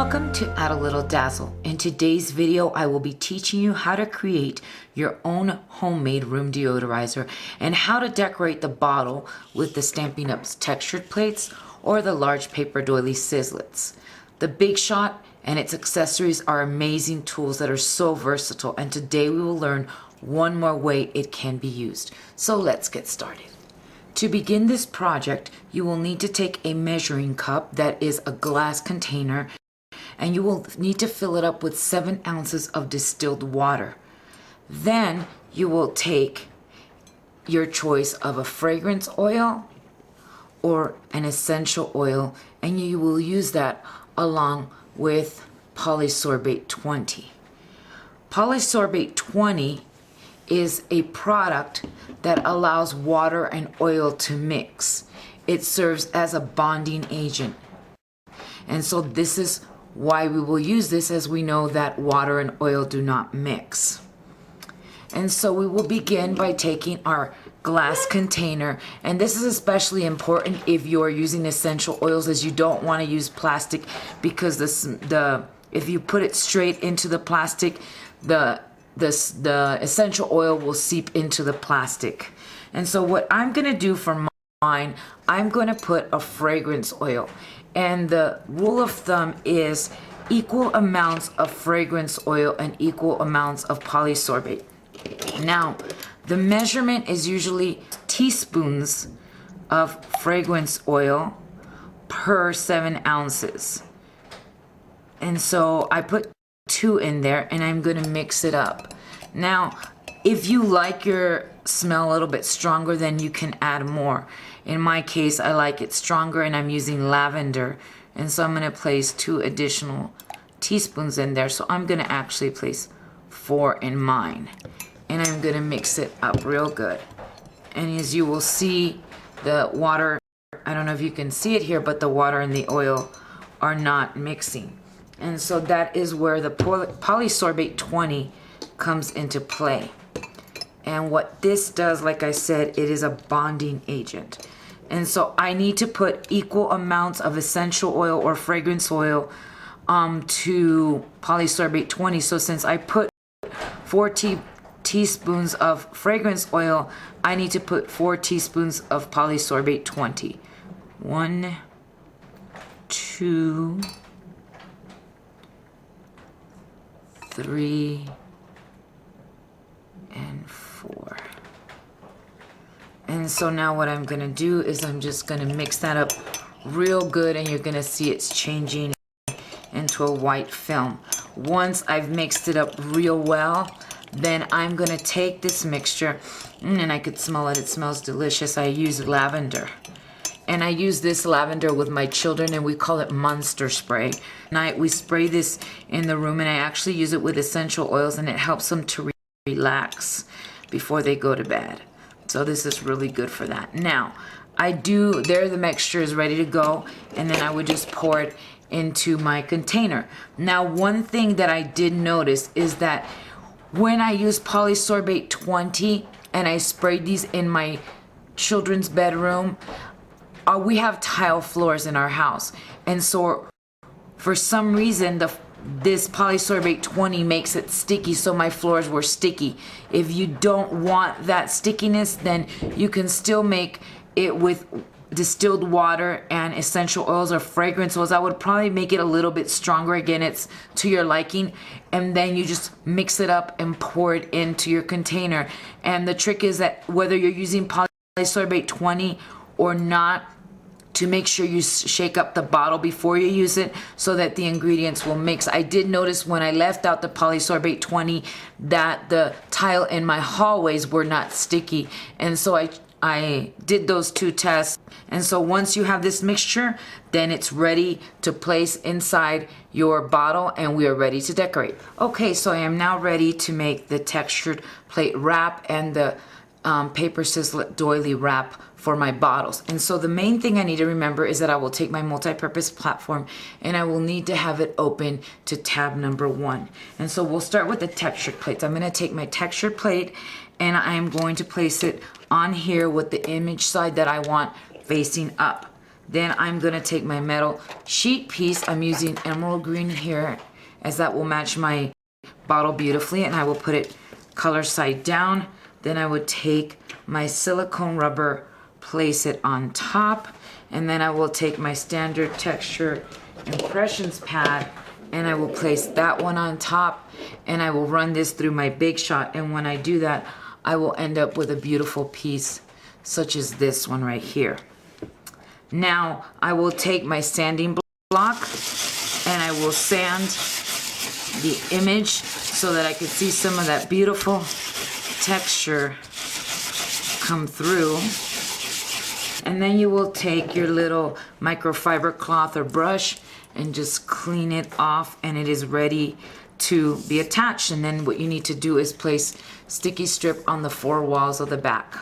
Welcome to Add a Little Dazzle. In today's video, I will be teaching you how to create your own homemade room deodorizer and how to decorate the bottle with the Stampin' Up's textured plates or the large paper Doily Sizzlits. The Big Shot and its accessories are amazing tools that are so versatile, and today we will learn one more way it can be used. So let's get started. To begin this project, you will need to take a measuring cup that is a glass container, and you will need to fill it up with 7 ounces of distilled water. Then you will take your choice of a fragrance oil or an essential oil, and you will use that along with Polysorbate 20. Polysorbate 20 is a product that allows water and oil to mix. It serves as a bonding agent. And so this is why we will use this, as we know that water and oil do not mix. And so we will begin by taking our glass container, and this is especially important if you are using essential oils, as you don't want to use plastic, because if you put it straight into the plastic, the essential oil will seep into the plastic. And so what I'm going to do for mine, I'm going to put a fragrance oil. And the rule of thumb is equal amounts of fragrance oil and equal amounts of polysorbate. Now, the measurement is usually teaspoons of fragrance oil per 7 ounces. And so I put 2 in there, and I'm going to mix it up. Now, if you like your smell a little bit stronger, then you can add more. In my case, I like it stronger, and I'm using lavender, and so I'm going to place 2 additional teaspoons in there. So I'm going to actually place 4 in mine, and I'm going to mix it up real good. And as you will see, the water, I don't know if you can see it here, but the water and the oil are not mixing. And so that is where the Polysorbate 20 comes into play. And what this does, like I said, it is a bonding agent. And so I need to put equal amounts of essential oil or fragrance oil to Polysorbate 20. So since I put 4 teaspoons of fragrance oil, I need to put 4 teaspoons of Polysorbate 20. 1, 2, 3, and 4. And so now what I'm going to do is I'm just going to mix that up real good, and you're going to see it's changing into a white film. Once I've mixed it up real well, then I'm going to take this mixture, and I could smell it. It smells delicious. I use lavender. And I use this lavender with my children, and we call it monster spray. We spray this in the room, and I actually use it with essential oils, and it helps them to relax before they go to bed. So this is really good for that. Now, there the mixture is ready to go, and then I would just pour it into my container. Now, one thing that I did notice is that when I use Polysorbate 20 and I sprayed these in my children's bedroom, we have tile floors in our house, and so for some reason this Polysorbate 20 makes it sticky, so my floors were sticky. If you don't want that stickiness, then you can still make it with distilled water and essential oils or fragrance oils. I would probably make it a little bit stronger. Again, it's to your liking, and then you just mix it up and pour it into your container. And the trick is that whether you're using Polysorbate 20 or not, to make sure you shake up the bottle before you use it so that the ingredients will mix. I did notice when I left out the Polysorbate 20 that the tile in my hallways were not sticky, and so I did those 2 tests. And so once you have this mixture, then it's ready to place inside your bottle, and we are ready to decorate. Okay, so I am now ready to make the textured plate wrap and the paper Sizzlit doily wrap for my bottles. And so the main thing I need to remember is that I will take my multi-purpose platform, and I will need to have it open to tab number 1. And so we'll start with the textured plates. I'm going to take my textured plate, and I am going to place it on here with the image side that I want facing up. Then I'm gonna take my metal sheet piece. I'm using emerald green here, as that will match my bottle beautifully, and I will put it color side down. Then I would take my silicone rubber, place it on top, and then I will take my standard texture impressions pad and I will place that one on top, and I will run this through my Big Shot, and when I do that, I will end up with a beautiful piece such as this one right here. Now I will take my sanding block and I will sand the image so that I can see some of that beautiful texture come through. And then you will take your little microfiber cloth or brush and just clean it off, and it is ready to be attached. And then what you need to do is place sticky strip on the 4 walls of the back.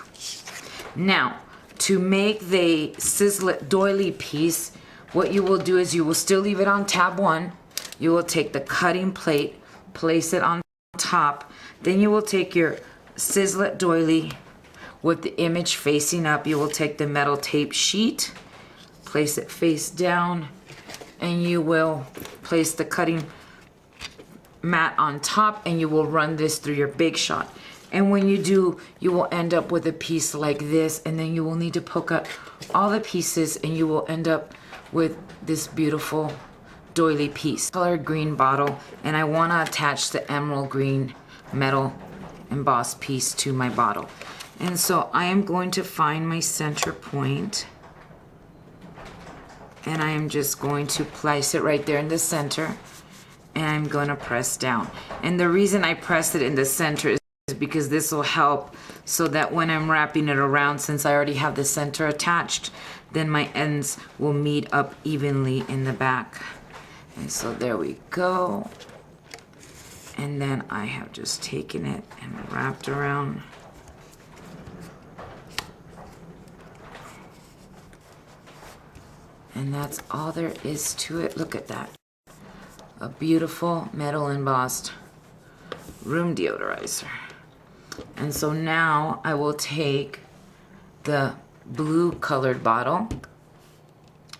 Now, to make the Sizzlit doily piece, what you will do is you will still leave it on tab 1. You will take the cutting plate, place it on top. Then you will take your Sizzlit doily with the image facing up. You will take the metal tape sheet, place it face down, and you will place the cutting mat on top, and you will run this through your Big Shot. And when you do, you will end up with a piece like this, and then you will need to poke out all the pieces, and you will end up with this beautiful doily piece. Color green bottle, and I want to attach the emerald green metal embossed piece to my bottle. And so I am going to find my center point, and I am just going to place it right there in the center, and I'm going to press down. And the reason I press it in the center is because this will help so that when I'm wrapping it around, since I already have the center attached, then my ends will meet up evenly in the back. And so there we go. And then I have just taken it and wrapped around. And that's all there is to it. Look at that. A beautiful metal embossed room deodorizer. And so now I will take the blue colored bottle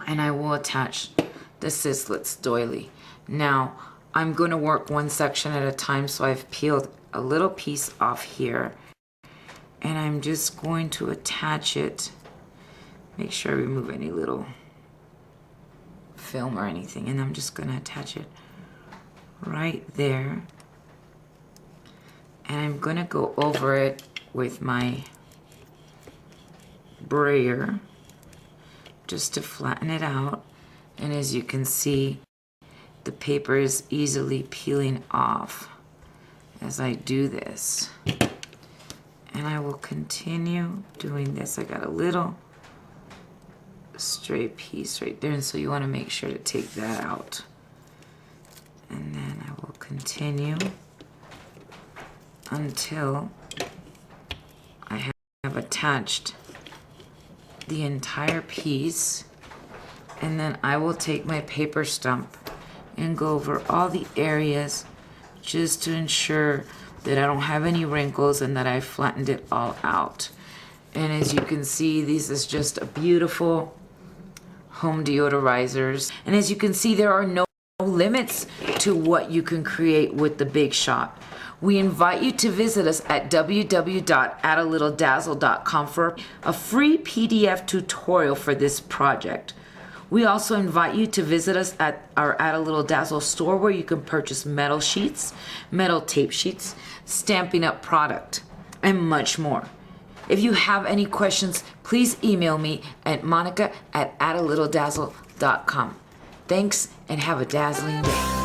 and I will attach the Sizzlits doily. Now I'm going to work one section at a time, so I've peeled a little piece off here and I'm just going to attach it. Make sure I remove any little film or anything, and I'm just going to attach it right there. And I'm going to go over it with my brayer just to flatten it out. And as you can see, the paper is easily peeling off as I do this. And I will continue doing this. I got a little stray piece right there, and so you want to make sure to take that out. And then I will continue until I have attached the entire piece, and then I will take my paper stump and go over all the areas just to ensure that I don't have any wrinkles and that I flattened it all out. And as you can see, this is just a beautiful home deodorizers. And as you can see, there are no limits to what you can create with the Big Shot. We invite you to visit us at www.addalittledazzle.com for a free PDF tutorial for this project. We also invite you to visit us at our Add a Little Dazzle store, where you can purchase metal sheets, metal tape sheets, Stampin' Up product, and much more. If you have any questions, please email me at monica@addalittledazzle.com. Thanks, and have a dazzling day.